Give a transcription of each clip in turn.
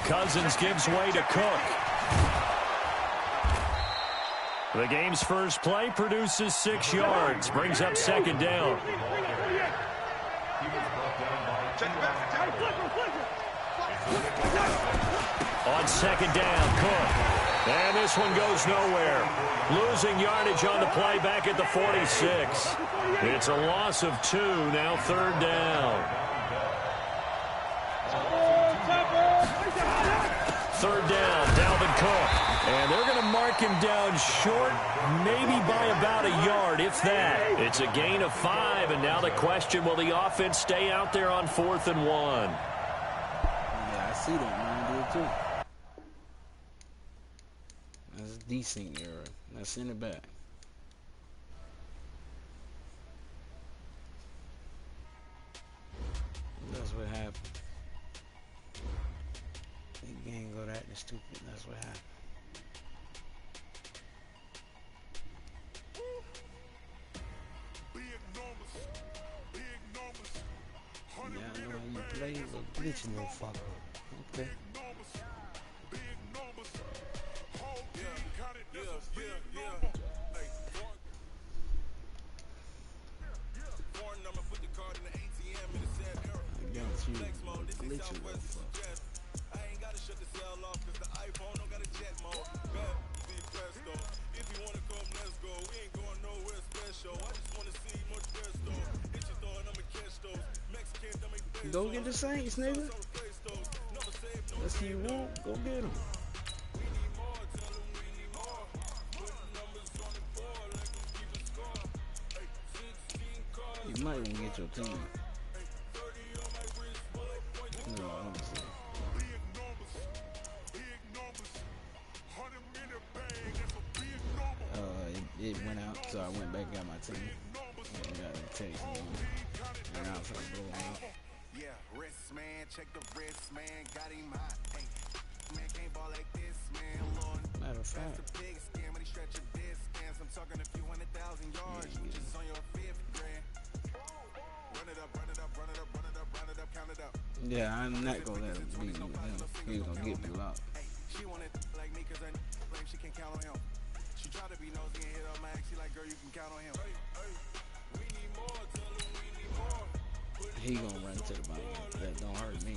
Cousins gives way to Cook. The game's first play produces 6 yards, brings up second down. On second down, Cook. And this one goes nowhere. Losing yardage on the play back at the 46. It's a loss of 2, now third down. Third down, Dalvin Cook. And they're going to mark him down short, maybe by about a yard, if that. It's a gain of 5, and now the question, will the offense stay out there on 4th and 1? Yeah, I see that, man. I do too. That's a decent error. Let's send it back. That's what happened. The game go that stupid. That's what happened. Yeah, I know how you play. Little glitchy motherfucker. Okay. Go get the Saints, nigga. Let's see you want. Go get them. You might want to get your team. No, let me see. It went out, so I went back and got my team. And got a text and I was trying to blow them out. Yeah, wrist man, check the wrist man, got him hot. Hey, man can't ball like this, man. Lord, matter of fact, the big scam when he stretch a distance. I'm talking a few 100,000 yards. You just on your 5th grand. Run it up, run it up, run it up, run it up, run it up, count it up. Yeah, I'm not gonna let him beat me with him. He's gonna get me locked. Hey, she wanted like me cause I claim she can count on him. She tried to be nosy and hit up my ex. She like, girl, you can count on him. We need more, tell him we need more. He gonna run to the bottom. That don't hurt me.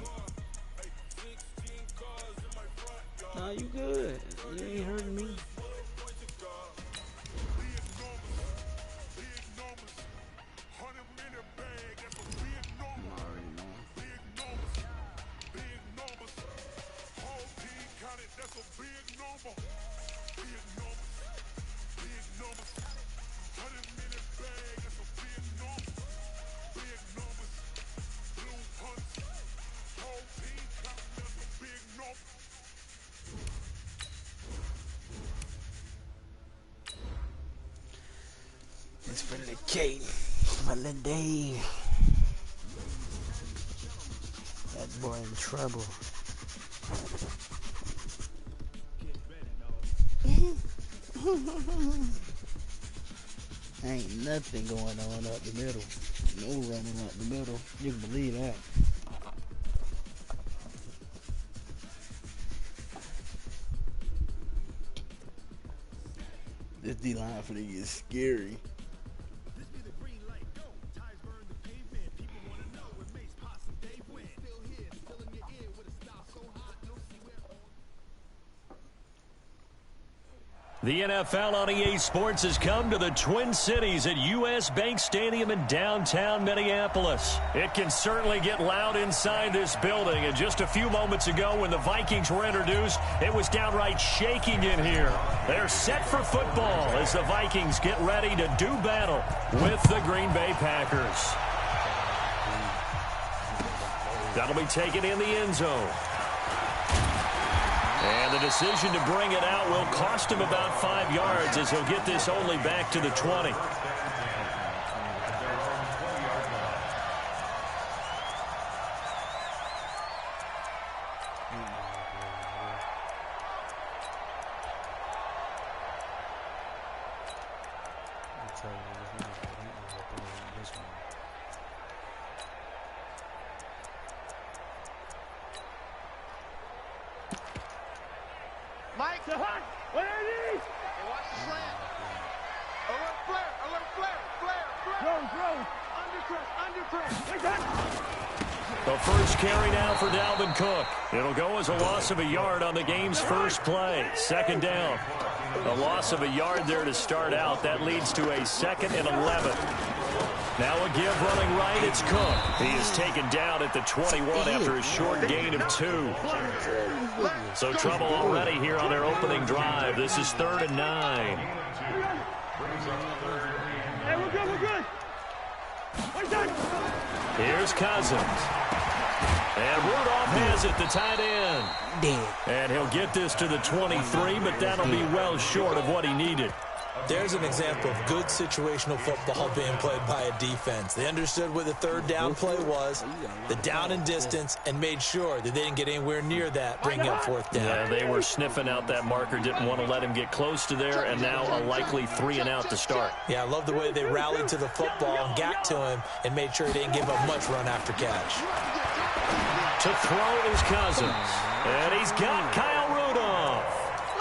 Nah, you good. You ain't hurting me. I'm already knowing. It's for the Kate, for the Dave. That boy in trouble. Ain't nothing going on up the middle. No running up the middle. You can believe that. This D-line for to get scary. The NFL on EA Sports has come to the Twin Cities at US Bank Stadium in downtown Minneapolis. It can certainly get loud inside this building, and just a few moments ago when the Vikings were introduced, it was downright shaking in here. They're set for football as the Vikings get ready to do battle with the Green Bay Packers. That'll be taken in the end zone. And the decision to bring it out will cost him about 5 yards as he'll get this only back to the 20. The first carry now for Dalvin Cook. It'll go as a loss of a yard on the game's first play. Second down. A loss of a yard there to start out. That leads to a 2nd and 11. Now a give running right. It's Cook. He is taken down at the 21 after a short gain of 2. So trouble already here on their opening drive. This is 3rd and 9. Hey, we're good. Here's Cousins. And Rudolph has it, the tight end. And he'll get this to the 23, but that'll be well short of what he needed. There's an example of good situational football being played by a defense. They understood what the 3rd down play was, the down and distance, and made sure that they didn't get anywhere near that, bringing up 4th down. Yeah, they were sniffing out that marker, didn't want to let him get close to there, and now a likely 3 and out to start. Yeah, I love the way they rallied to the football and got to him and made sure he didn't give up much run after catch. To throw is Cousins, and he's got Kyle Rudolph.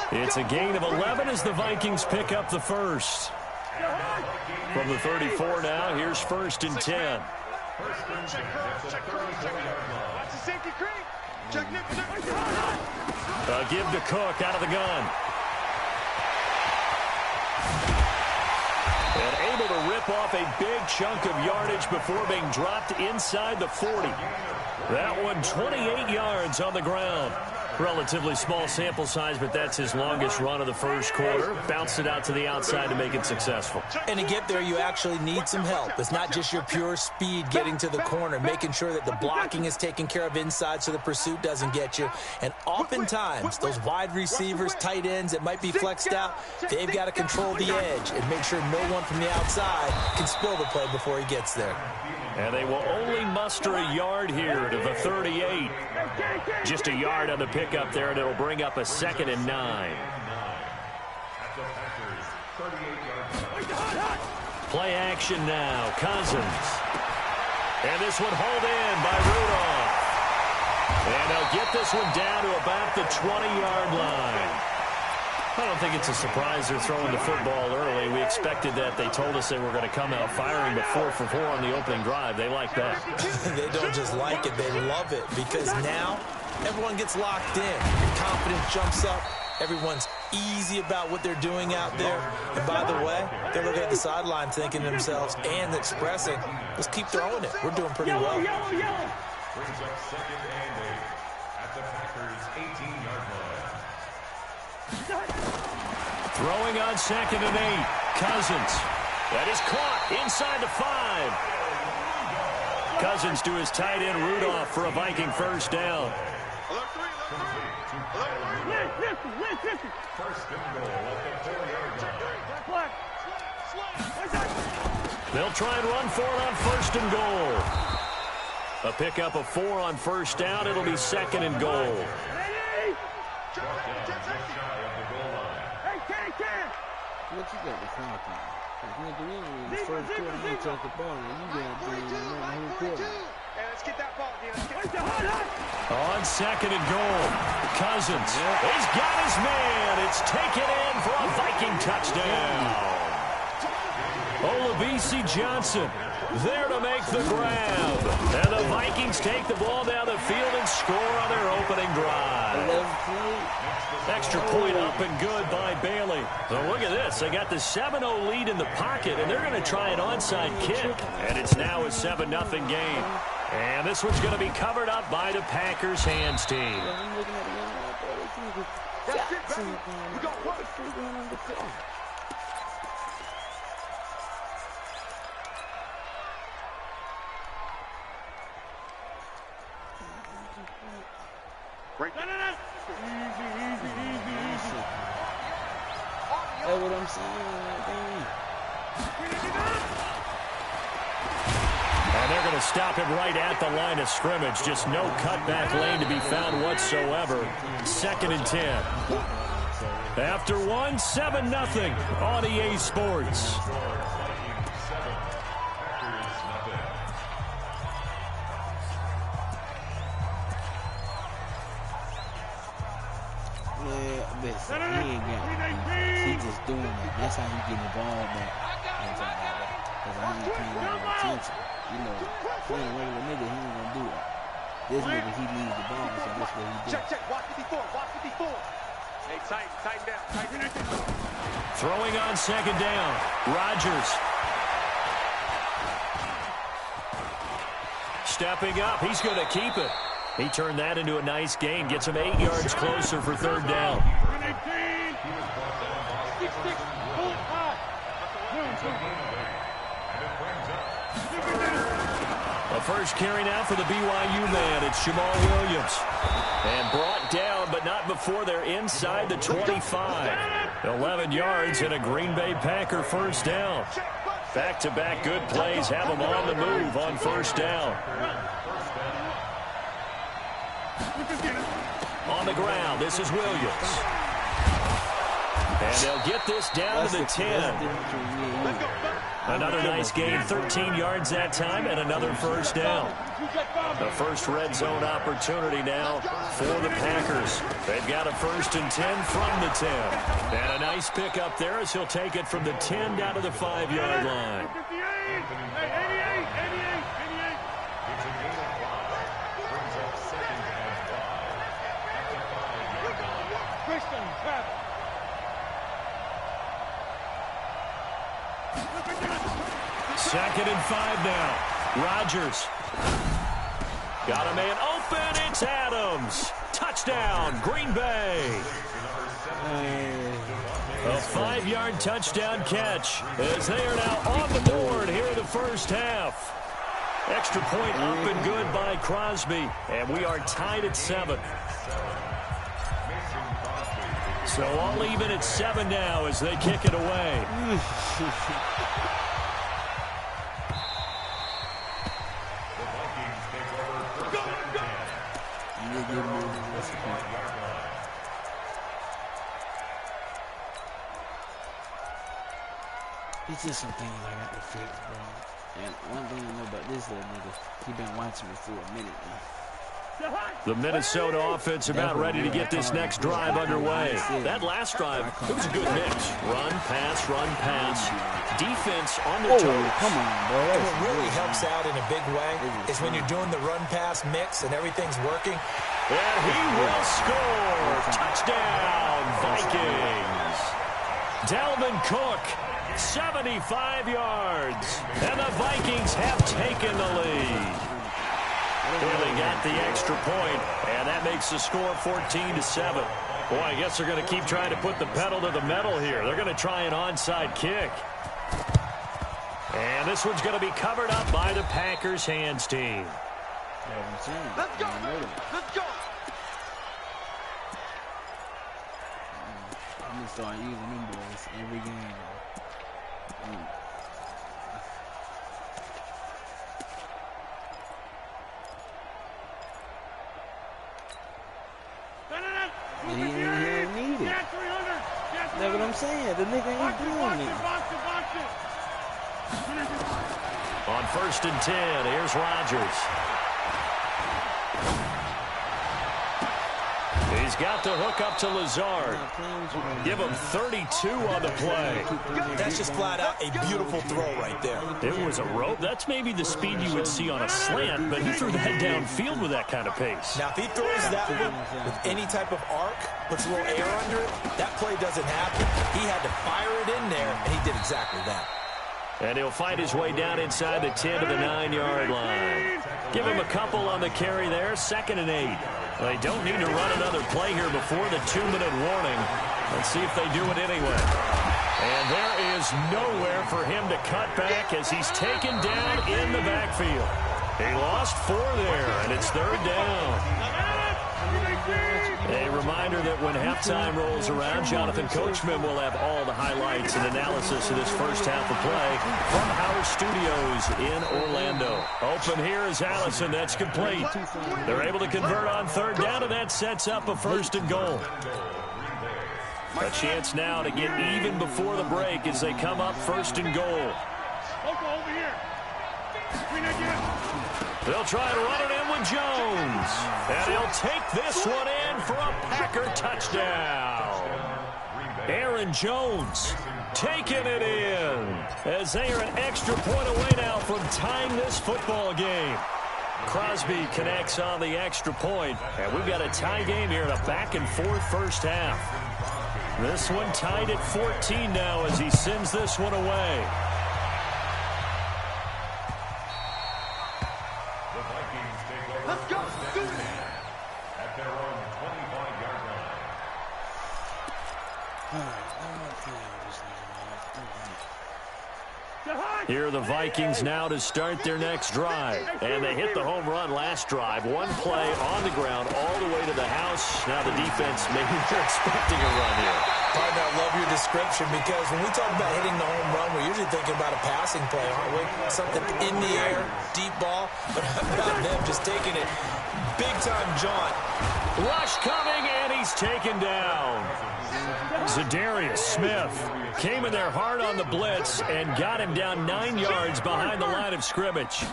It's a gain of 11 as the Vikings pick up the first. From the 34 now, here's 1st and 10. A give to Cook out of the gun. And able to rip off a big chunk of yardage before being dropped inside the 40. That one 28 yards on the ground. Relatively small sample size, but that's his longest run of the first quarter. Bounced it out to the outside to make it successful. And to get there, you actually need some help. It's not just your pure speed getting to the corner, making sure that the blocking is taken care of inside so the pursuit doesn't get you. And oftentimes, those wide receivers, tight ends that might be flexed out, they've got to control the edge and make sure no one from the outside can spill the play before he gets there. And they will only muster a yard here to the 38. Just a yard on the pickup there, and it'll bring up a 2nd and 9. Play action now. Cousins. And this one hauled in by Rudolph. And they'll get this one down to about the 20-yard line. I don't think it's a surprise they're throwing the football early. We expected that. They told us they were going to come out firing, but 4 for 4 on the opening drive. They like that. They don't just like it, they love it, because now everyone gets locked in. Your confidence jumps up. Everyone's easy about what they're doing out there. And by the way, they're looking at the sideline thinking to themselves and expressing, let's keep throwing it. We're doing pretty well. Brings up 2nd and 8 at the Packers' 18-yard line. Throwing on 2nd and 8. Cousins. That is caught inside the 5. Cousins to his tight end Rudolph for a Viking first down. Listen. First and goal at the 4-yard line. They'll try and run for it on 1st and goal. A pickup of 4 on first down. It'll be 2nd and goal. What you got to count on? Because the first quarter, you took the ball, and you got to do the whole quarter. Let's get that ball, On 2nd and goal, Cousins. He's got his man. It's taken in for a Viking touchdown. Olabisi Johnson there to make the grab. And the Vikings take the ball down the field and score on their opening drive. Extra point up and good by Bailey. So look at this. They got the 7-0 lead in the pocket, and they're going to try an onside kick. And it's now a 7-0 game. And this one's going to be covered up by the Packers hands team. That's what I'm saying. And they're going to stop him right at the line of scrimmage. Just no cutback lane to be found whatsoever. 2nd and 10. After 7-0 on EA Sports. Listen, he ain't got defense. He just doing it. That's how he getting the ball back. Because I ain't paying no attention. You know, playing regular nigga, he ain't gonna do it. This nigga, he needs the ball, so that's what he do. Check. Watch 54. Hey, tighten down. Throwing on second down. Rodgers. Stepping up. He's going to keep it. He turned that into a nice gain. Gets him 8 yards closer for third down. The first carry now for the BYU man. It's Jamal Williams. And brought down, but not before they're inside the 25. 11 yards and a Green Bay Packer first down. Back-to-back good plays have them on the move on first down. On the ground, this is Williams. And they'll get this down to the 10. Another nice gain, 13 yards that time, and another first down. The first red zone opportunity now for the Packers. They've got a 1st and 10 from the 10. And a nice pick up there as he'll take it from the 10 down to the 5-yard line. Second and 5 now. Rodgers. Got a man open. It's Adams. Touchdown, Green Bay. A 5-yard touchdown catch as they are now on the board here in the first half. Extra point up and good by Crosby. And we are tied at 7. So all even at 7 now as they kick it away. It's just some things I got to fix, bro. And one thing I know about this little nigga, he been watching me for a minute now. The Minnesota offense about ready to get this next drive underway. That last drive, it was a good mix. Run, pass, defense on their toes. Come on, bro. And what really helps out in a big way is when you're doing the run-pass mix and everything's working. And he will score. Touchdown, Vikings. Dalvin Cook, 75 yards. And the Vikings have taken the lead. Well, they got the extra point, and that makes the score 14-7. Boy, I guess they're going to keep trying to put the pedal to the metal here. They're going to try an onside kick. And this one's going to be covered up by the Packers hands team. Let's go. Let's go. I'm going to start using them boys every game. He don't need it. That's what I'm saying. The nigga ain't doing it. On 1st and 10, here's Rodgers. He's got the hook up to Lazard. Give him 32 on the play. That's just flat out a beautiful throw right there. It was a rope. That's maybe the speed you would see on a slant, but he threw that downfield with that kind of pace. Now, if he throws that one with any type of arc, puts a little air under it, that play doesn't happen. He had to fire it in there, and he did exactly that. And he'll fight his way down inside the 10 to the 9-yard line. Give him a couple on the carry there, 2nd and 8. They don't need to run another play here before the 2-minute warning. Let's see if they do it anyway. And there is nowhere for him to cut back as he's taken down in the backfield. He lost 4 there, and it's 3rd down. A reminder that when halftime rolls around, Jonathan Coachman will have all the highlights and analysis of this first half of play from our studios in Orlando. Open here is Allison. That's complete. They're able to convert on 3rd down, and that sets up a 1st and goal. A chance now to get even before the break as they come up 1st and goal. They'll try to run it in with Jones. Jones. And he'll take this one in for a Packer touchdown. Aaron Jones taking it in as they are an extra point away now from tying this football game. Crosby connects on the extra point, and we've got a tie game here in a back-and-forth first half. This one tied at 14 now as he sends this one away. The Vikings take over. Let's go. At their own 25-yard line. All right, I'm not playing with this nigga, man. Here are the Vikings now to start their next drive. And they hit the home run last drive. One play on the ground all the way to the house. Now the defense, maybe they're expecting a run here. Partner, I love your description because when we talk about hitting the home run, we're usually thinking about a passing play, aren't we? Something in the air, deep ball. But how about them just taking it big-time jaunt? Rush coming, and he's taken down. Za'Darius Smith came in there hard on the blitz and got him down 9 yards behind the line of scrimmage.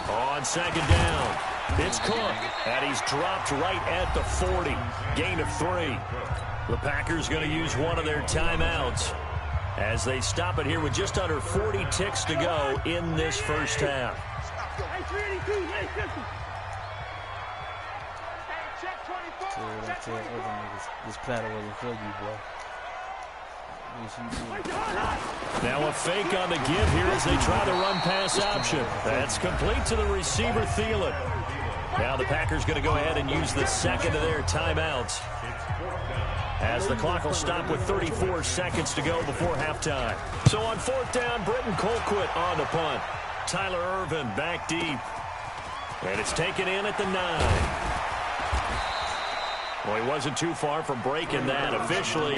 On second down, it's Cook, and he's dropped right at the 40. Gain of 3. The Packers going to use one of their timeouts as they stop it here with just under 40 ticks to go in this first half. So what I tell other niggas, this platter wasn't for you, boy. Now a fake on the give here as they try the run-pass option. That's complete to the receiver, Thielen. Now the Packers going to go ahead and use the second of their timeouts as the clock will stop with 34 seconds to go before halftime. So on fourth down, Britton Colquitt on the punt. Tyler Ervin back deep. And it's taken in at the 9. Well, he wasn't too far from breaking that. Officially,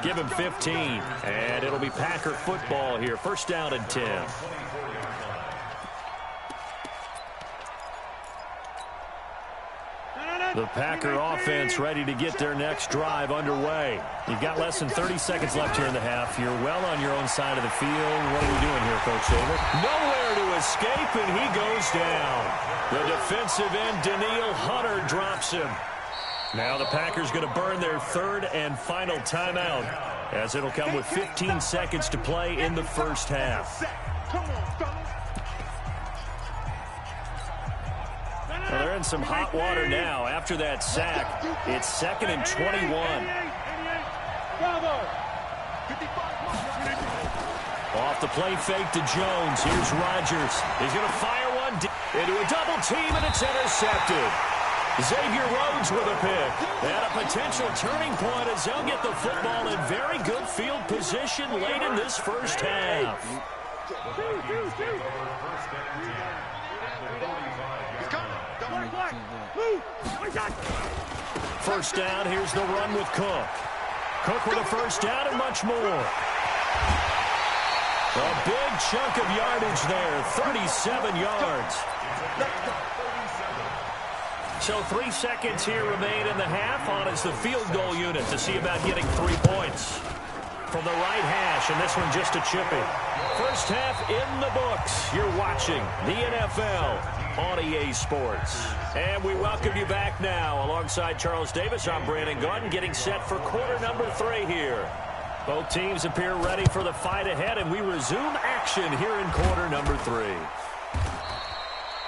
give him 15. And it'll be Packer football here. First down and 10. The Packer offense ready to get their next drive underway. You've got less than 30 seconds left here in the half. You're well on your own side of the field. What are we doing here, Coach David? Nowhere to escape, and he goes down. The defensive end, Danielle Hunter, drops him. Now the Packers going to burn their third and final timeout as it'll come with 15 seconds to play in the first half. Well, they're in some hot water now. After that sack, it's 2nd and 21. Off the play fake to Jones. Here's Rodgers. He's going to fire one into a double team, and it's intercepted. Xavier Rhodes with a pick. And a potential turning point as they'll get the football in very good field position late in this first half. First down, here's the run with Cook. Cook with a first down and much more. A big chunk of yardage there, 37 yards. So 3 seconds here remain in the half on as the field goal unit to see about getting 3 points. From the right hash, and this one just a chippy. First half in the books. You're watching the NFL on EA Sports. And we welcome you back now. Alongside Charles Davis, I'm Brandon Gaudin, getting set for quarter number 3 here. Both teams appear ready for the fight ahead, and we resume action here in quarter number 3.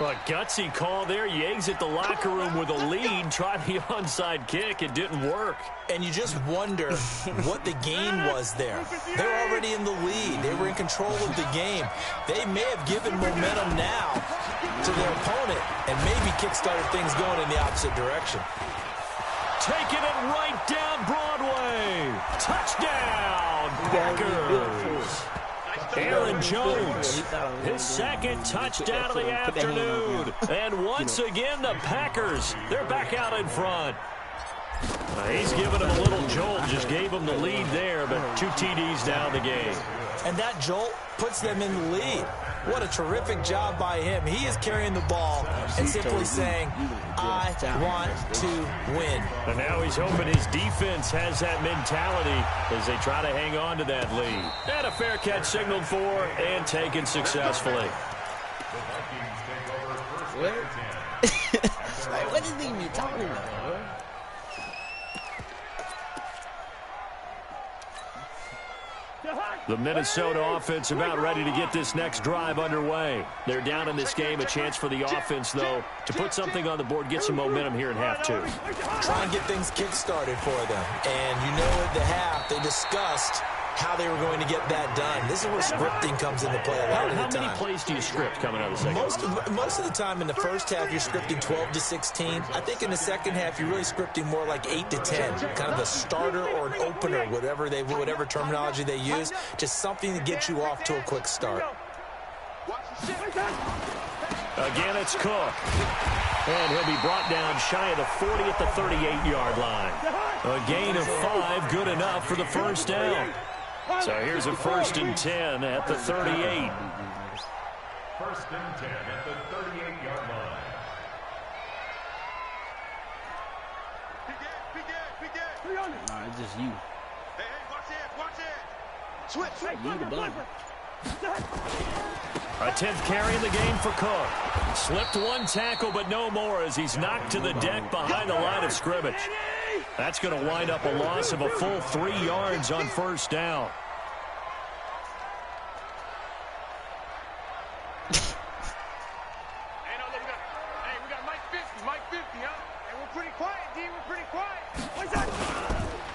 A gutsy call there. You exit the locker room with a lead. Try the onside kick. It didn't work. And you just wonder what the gain was there. They're already in the lead. They were in control of the game. They may have given momentum now to their opponent and maybe kickstarted things going in the opposite direction. Taking it right down Broadway. Touchdown, Packers. Aaron Jones, his second touchdown of the afternoon. And once again, the Packers, they're back out in front. He's giving him a little jolt, just gave him the lead there, but 2 TDs down the game. And that jolt puts them in the lead. What a terrific job by him. He is carrying the ball and simply saying, I want to win. And now he's hoping his defense has that mentality as they try to hang on to that lead. And a fair catch signaled for and taken successfully. What? get talking about that, bro. The Minnesota offense about ready to get this next drive underway. They're down in this game. A chance for the offense, though, to put something on the board, get some momentum here in half two. Try and get things kick-started for them. And you know at the half, they discussed how they were going to get that done. This is where scripting comes into play a lot of the time. How many plays do you script coming out of the second? Most of the time in the first half, you're scripting 12 to 16. I think in the second half, you're really scripting more like 8 to 10. Kind of a starter or an opener, whatever terminology they use. Just something to get you off to a quick start. Again, it's Cook. And he'll be brought down shy of the 40 at the 38-yard line. A gain of 5, good enough for the first down. So here's a 1st and 10 at the 38. 1st and 10 at the 38-yard line. Nah, it's just you. Hey, watch it. Switch. You the button. A 10th carry in the game for Cook. Slipped one tackle, but no more as he's knocked to the deck behind the line of scrimmage. That's going to wind up a loss of a full 3 yards on 1st down. We got Mike 50, huh? And we're pretty quiet, D. We're pretty quiet.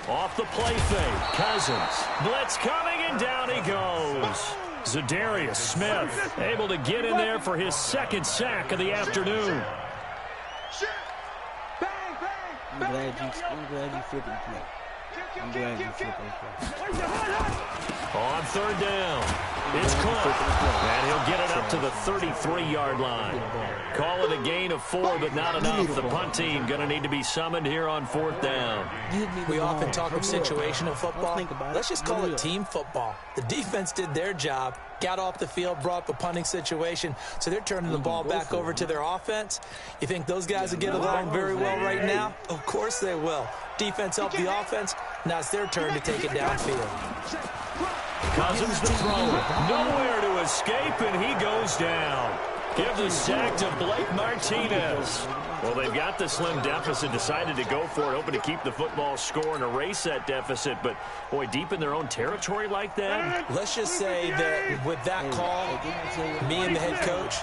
Off the play fake, Cousins. Blitz coming, and down he goes. Zadarius Smith able to get in there for his 2nd sack of the afternoon. I'm glad you flipped the play. I'm glad you flipped the play. On 3rd down, it's Cook, and he'll get it up to the 33-yard line. Call it a gain of 4, but not enough. The punt team going to need to be summoned here on 4th down. We often talk of situational football. Let's just call it team football. The defense did their job, got off the field, brought up a punting situation, so they're turning the ball back over to their offense. You think those guys will get along very well right now? Of course they will. Defense helped the offense. Now it's their turn to take it downfield. Cousins to throw. Nowhere to escape, and he goes down. Give the sack to Blake Martinez. Well, they've got the slim deficit, decided to go for it, hoping to keep the football score and erase that deficit. But, boy, deep in their own territory like that. Let's just say that with that call, me and the head coach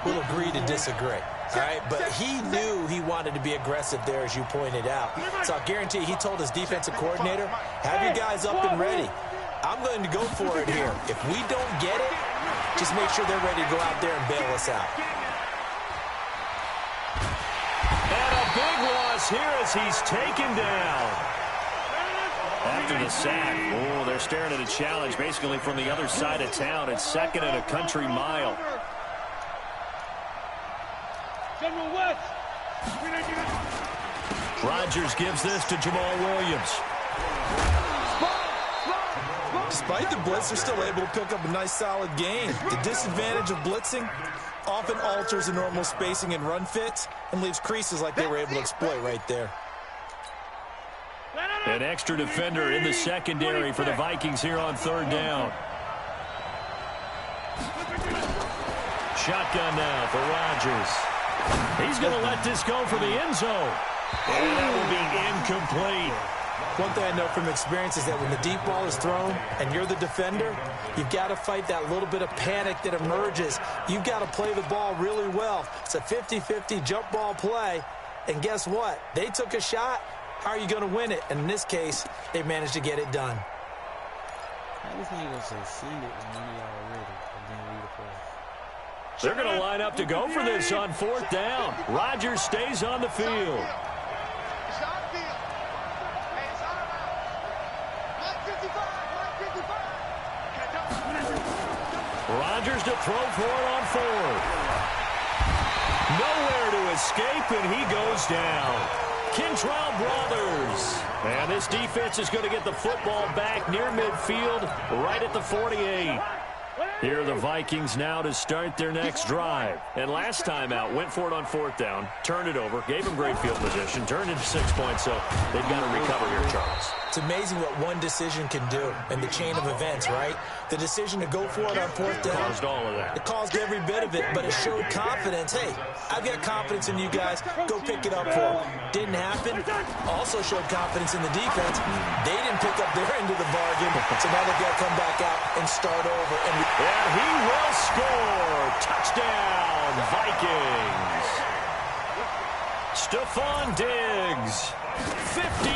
will agree to disagree. All right, but he knew he wanted to be aggressive there, as you pointed out. So I guarantee he told his defensive coordinator, have your guys up and ready. I'm going to go for it here. If we don't get it, just make sure they're ready to go out there and bail us out. And a big loss here as he's taken down. After the sack, oh, they're staring at a challenge basically from the other side of town. It's 2nd and a country mile. Rodgers gives this to Jamal Williams. Despite the blitz, they're still able to pick up a nice, solid gain. The disadvantage of blitzing often alters the normal spacing and run fits and leaves creases like they were able to exploit right there. An extra defender in the secondary for the Vikings here on 3rd down. Shotgun now for Rodgers. He's going to let this go for the end zone. And that will be incomplete. One thing I know from experience is that when the deep ball is thrown and you're the defender, you've got to fight that little bit of panic that emerges. You've got to play the ball really well. It's a 50-50 jump ball play. And guess what? They took a shot. How are you going to win it? And in this case, they managed to get it done. I just think it's a send it when you already and then read the play. They're going to line up to go for this on 4th down. Rodgers stays on the field. Rodgers to throw for it on 4th. Nowhere to escape, and he goes down. Kentrell Brothers. And this defense is going to get the football back near midfield, right at the 48. Here are the Vikings now to start their next drive. And last time out, went for it on 4th down, turned it over, gave them great field position, turned into 6 points, so they've got to recover here, Charles. It's amazing what one decision can do in the chain of events, right? The decision to go for it on 4th down. Caused all of that. It caused every bit of it, but it showed confidence. Hey, I've got confidence in you guys. Go pick it up for them. Didn't happen. Also showed confidence in the defense. They didn't pick up their end of the bargain, so now they've got to come back out and start over. And he will score. Touchdown, Vikings. Stephon Diggs, 51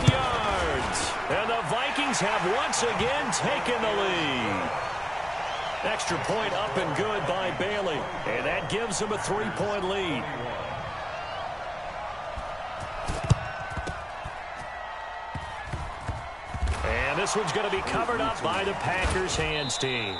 yards. And the Vikings have once again taken the lead. Extra point up and good by Bailey. And that gives them a 3-point lead. And this one's going to be covered up by the Packers hands team.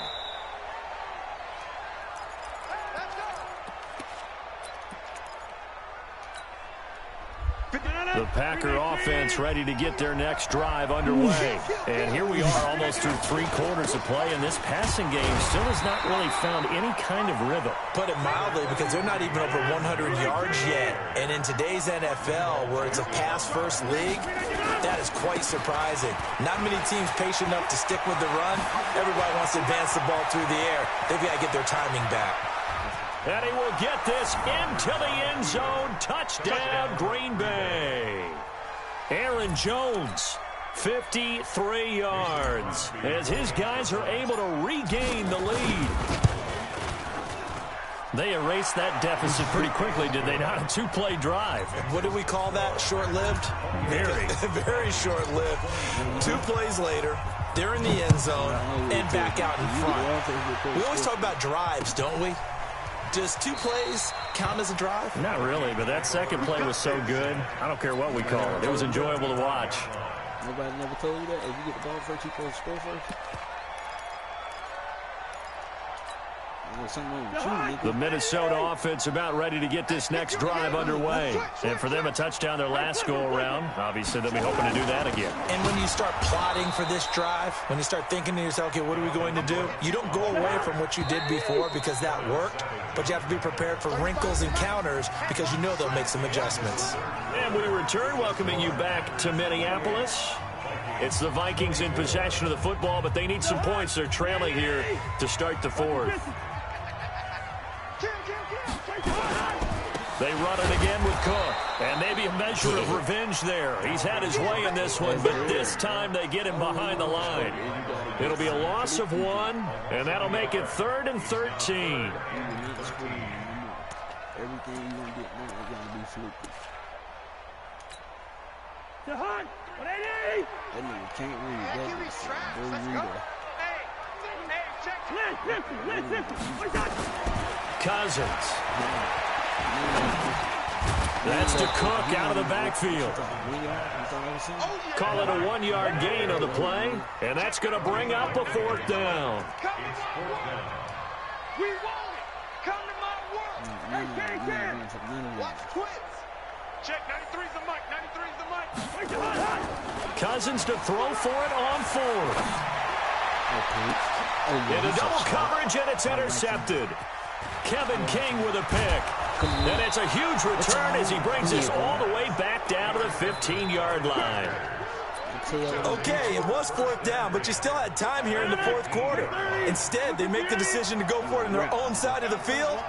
The Packer offense ready to get their next drive underway. And here we are almost through 3 quarters of play, and this passing game still has not really found any kind of rhythm. Put it mildly, because they're not even over 100 yards yet. And in today's NFL, where it's a pass-first league, that is quite surprising. Not many teams patient enough to stick with the run. Everybody wants to advance the ball through the air. They've got to get their timing back. And he will get this into the end zone. Touchdown, Green Bay. Aaron Jones, 53 yards, as his guys are able to regain the lead. They erased that deficit pretty quickly, did they not? A 2-play drive. What did we call that? Short-lived? Very. Very short-lived. 2 plays later, they're in the end zone and back out in front. We always talk about drives, don't we? Does 2 plays count as a drive? Not really, but that second play was so good. I don't care what we call it. It was enjoyable to watch. Nobody never told you that? If you get the ball first, you're supposed to score first? The Minnesota offense about ready to get this next drive underway. And for them, a touchdown their last go-around. Obviously, they'll be hoping to do that again. And when you start plotting for this drive, when you start thinking to yourself, okay, what are we going to do? You don't go away from what you did before because that worked, but you have to be prepared for wrinkles and counters because you know they'll make some adjustments. And we return, welcoming you back to Minneapolis. It's the Vikings in possession of the football, but they need some points. They're trailing here to start the 4th. They run it again with Cook. And maybe a measure of revenge there. He's had his way in this one, but this time they get him behind the line. It'll be a loss of 1, and that'll make it 3rd and 13. Everything you're going to get now is going to be fluky. That nigga can't read. That is Cousins. That's to Cook out of the backfield. Call it a 1-yard gain on the play, and that's going to bring up a 4th down. We want it. Come to my world. Watch twins. Check 93's the mic. 93's the mic. Cousins to throw for it on 4th. In a double coverage, and it's intercepted. Kevin King with a pick. And it's a huge return as he brings this all the way back down to the 15-yard line. Okay, it was 4th down, but you still had time here in the 4th quarter. Instead, they make the decision to go for it on their own side of the field,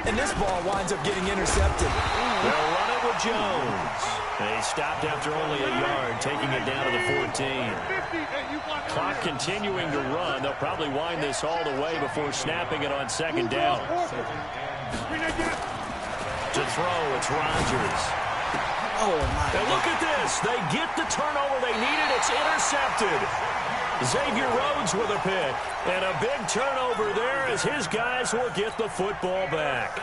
and this ball winds up getting intercepted. They'll run it with Jones. And he stopped after only a yard, taking it down to the 14. Clock continuing to run. They'll probably wind this all the way before snapping it on 2nd down. To throw, it's Rodgers. Oh, my. And look at this. They get the turnover they needed. It's intercepted. Xavier Rhodes with a pick. And a big turnover there as his guys will get the football back.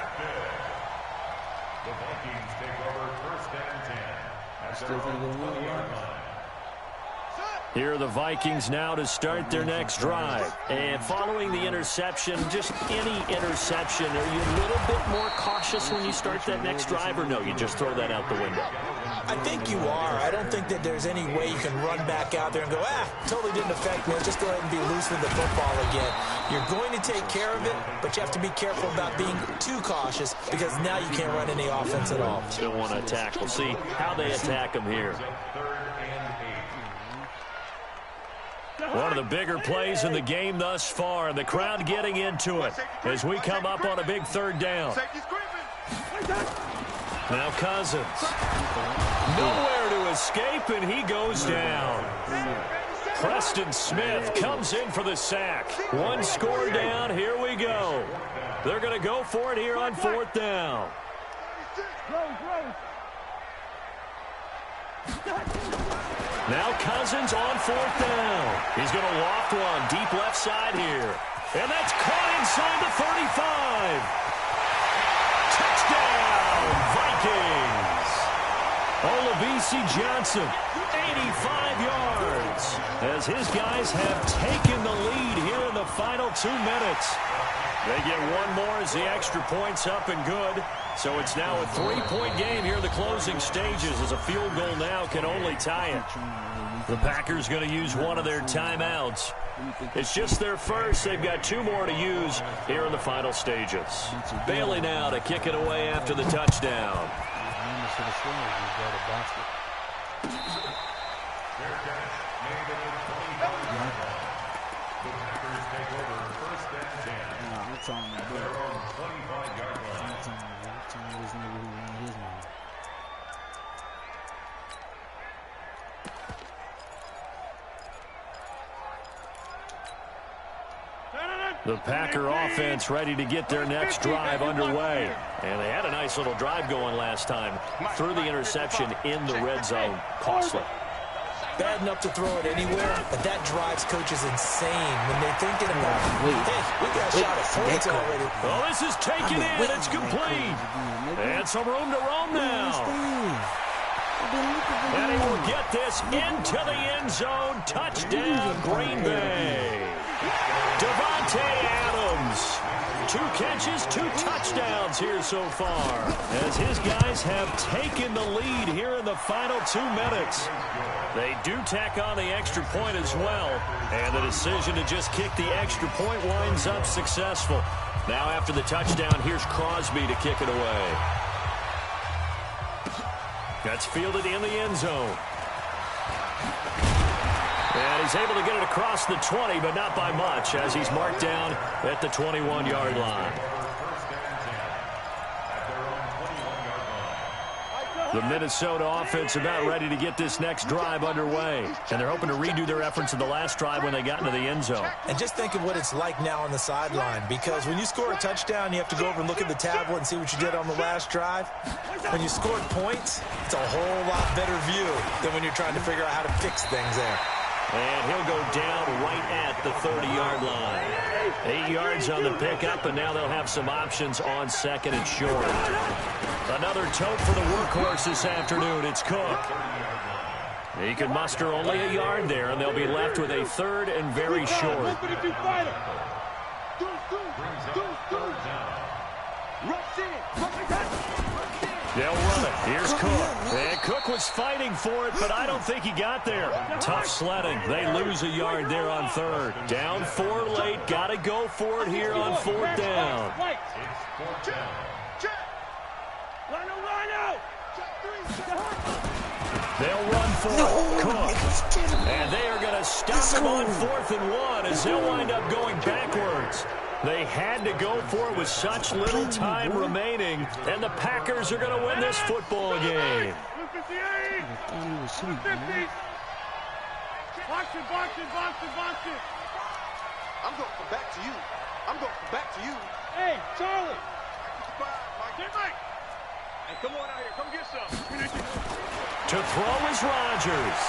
The Vikings take over 1st and 10. Still think they're winning. Here are the Vikings now to start their next drive. And following the interception, just any interception, are you a little bit more cautious when you start that next drive, or no, you just throw that out the window? I think you are. I don't think that there's any way you can run back out there and go, totally didn't affect me. Just go ahead and be loose with the football again. You're going to take care of it, but you have to be careful about being too cautious because now you can't run any offense at all. Still want to attack. We'll see how they attack them here. One of the bigger plays in the game thus far, and the crowd getting into it as we come up on a big third down. Now Cousins. Nowhere to escape, and he goes down. Preston Smith comes in for the sack. One score down. Here we go. They're going to go for it here on fourth down. Now Cousins on fourth down. He's going to loft one deep left side here. And that's caught inside the 35. Touchdown, Vikings. Olabisi Johnson, 85 yards. As his guys have taken the lead here in the final 2 minutes. They get one more as the extra point's up and good. So it's now a 3-point game here in the closing stages as a field goal now can only tie it. The Packers going to use one of their timeouts. It's just their first. They've got 2 more to use here in the final stages. Bailey now to kick it away after the touchdown. The Packer offense ready to get their next drive underway. And they had a nice little drive going last time. Threw the interception in the red zone. Costly. Bad enough to throw it anywhere, but that drives coaches insane when they're thinking about, hey, we got a shot at points already. Oh, this is taken in. It's complete. And some room to roam now. And he will get this into the end zone. Touchdown, Green Bay. Davante Adams. 2 catches, 2 touchdowns here so far. As his guys have taken the lead here in the final 2 minutes. They do tack on the extra point as well. And the decision to just kick the extra point winds up successful. Now after the touchdown, here's Crosby to kick it away. That's fielded in the end zone. And he's able to get it across the 20, but not by much, as he's marked down at the 21-yard line. The Minnesota offense about ready to get this next drive underway. And they're hoping to redo their efforts in the last drive when they got into the end zone. And just think of what it's like now on the sideline, because when you score a touchdown, you have to go over and look at the tablet and see what you did on the last drive. When you scored points, it's a whole lot better view than when you're trying to figure out how to fix things there. And he'll go down right at the 30-yard line. 8 yards on the pickup, and now they'll have some options on second and short. Another tote for the workhorse this afternoon. It's Cook. He can muster only a yard there, and they'll be left with a third and very short. They'll run it. Here's Cook. And Cook was fighting for it, but I don't think he got there. Tough sledding. They lose a yard there on third. Down 4 late. Got to go for it here on fourth down. They'll run for it. Cook. And they are going to stop him on 4th and 1 as they'll wind up going backwards. They had to go for it with such little time remaining, and the Packers are going to win this football game. I'm going from back to you. I'm going from back to you. Hey, Charlie. Get Mike. Hey, come on out here. Come get some. To throw is Rodgers.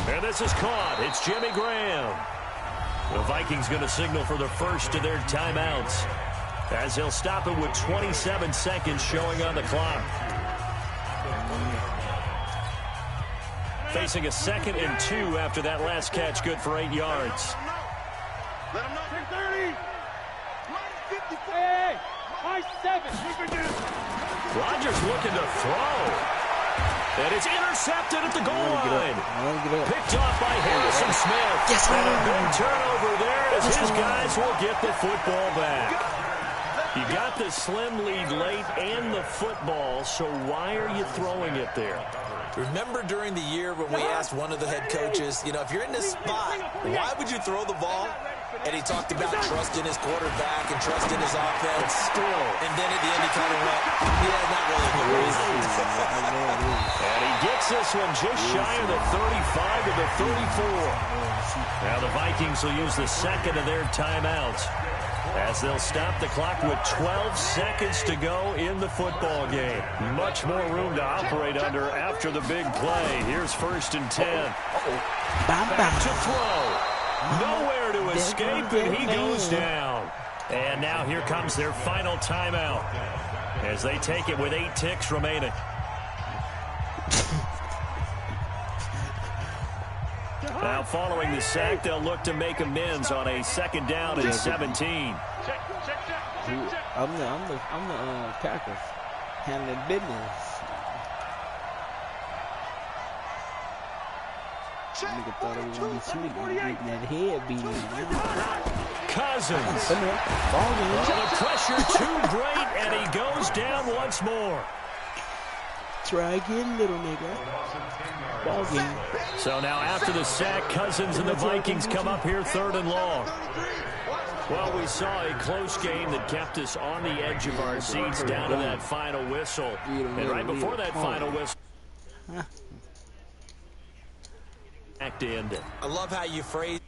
And this is caught. It's Jimmy Graham. The Vikings going to signal for the first of their timeouts as they'll stop it with 27 seconds showing on the clock. Facing a 2nd and 2 after that last catch, good for 8 yards. Let him know. 30. Hey, my 7. Rodgers looking to throw. And it's intercepted at the goal line. Picked off by Harrison Smith. Yes, and a big turnover there as his guys will get the football back. You got the slim lead late and the football, so why are you throwing it there? Remember during the year when we asked one of the head coaches, you know, if you're in this spot, why would you throw the ball? And he talked about trust in his quarterback and trust in his offense. Still. And then at the end he kind of went, yeah, not really a good reason. And he gets this one just shy of the 35 to the 34. Now the Vikings will use the 2nd of their timeouts as they'll stop the clock with 12 seconds to go in the football game. Much more room to operate under after the big play. Here's 1st and 10. Back to throw. Nowhere to escape, and he goes down. And now here comes their final timeout as they take it with 8 ticks remaining. Now following the sack, they'll look to make amends on a 2nd down and 17. I'm the Packers handling business. Nigga thought it was gonna be sweet. Getting that head beating. Cousins. The pressure too great, and he goes down once more. Try again, little nigga. Ball game. So now after the sack, Cousins and the Vikings come up here 3rd and long. Well, we saw a close game that kept us on the edge of our seats down to that final whistle. And right before that final whistle, I love how you phrase